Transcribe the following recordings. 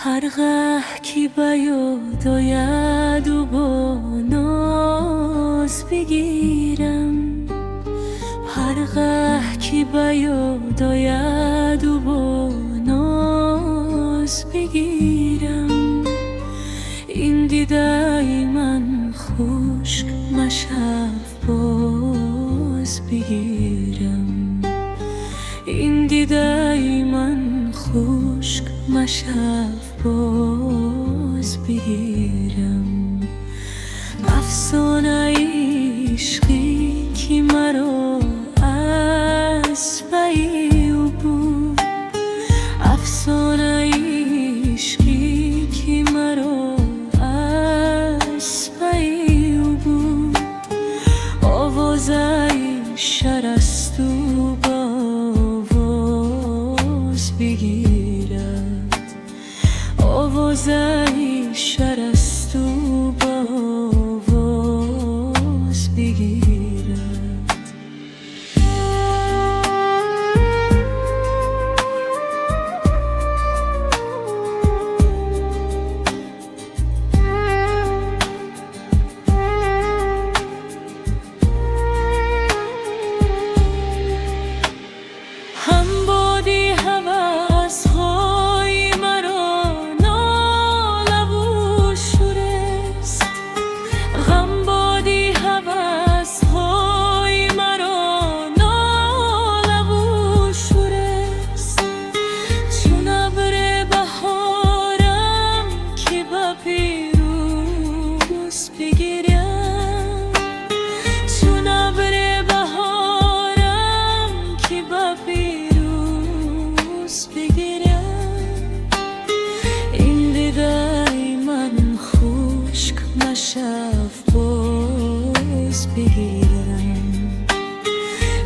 هر که بیاد آید و با ناز بگیرم، هر که بیاد آید و با ناز بگیرم. این دیدای من خشک مشف باز بگیرم، این دیدای من خشک مشف باز بگیرم. افسانه عشقی که مرا از پی او بود، افسانه عشقی که مرا از پی او بود. آوازه شرست و باواز بگیرد، آوازه شرست و باواز بگیرد. هم بادی هوس های مرا ناله و شورست، غم بادی هوس های مرا ناله و شورست. چون ابر بهارم که به پیروز بگیرم، چون ابر بهارم که به پیروز بگیرم. این دیدای من خشک مشف باز بگیرم،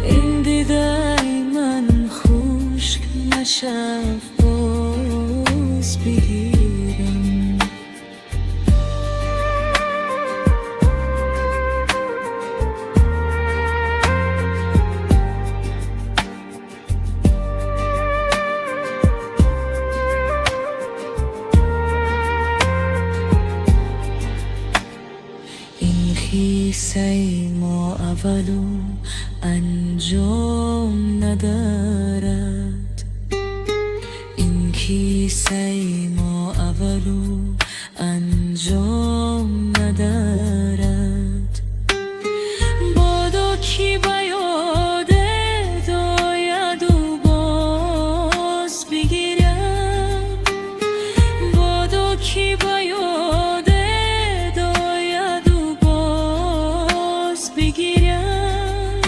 این دیدای من خشک مشف باز بگیرم. این قصه ما اولو انجام ندارد، این قصه ما اولو انجام ندارد. بادا کی بیاد آید و باز بگیرم، بادا کی بیاد آید و باز بگیرم.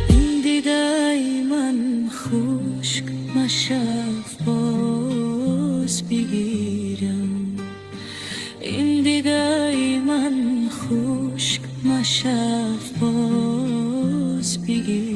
این دیدای من خشک مشف باز بگیرم، این دیدای من خشک مشف باز بگیرم.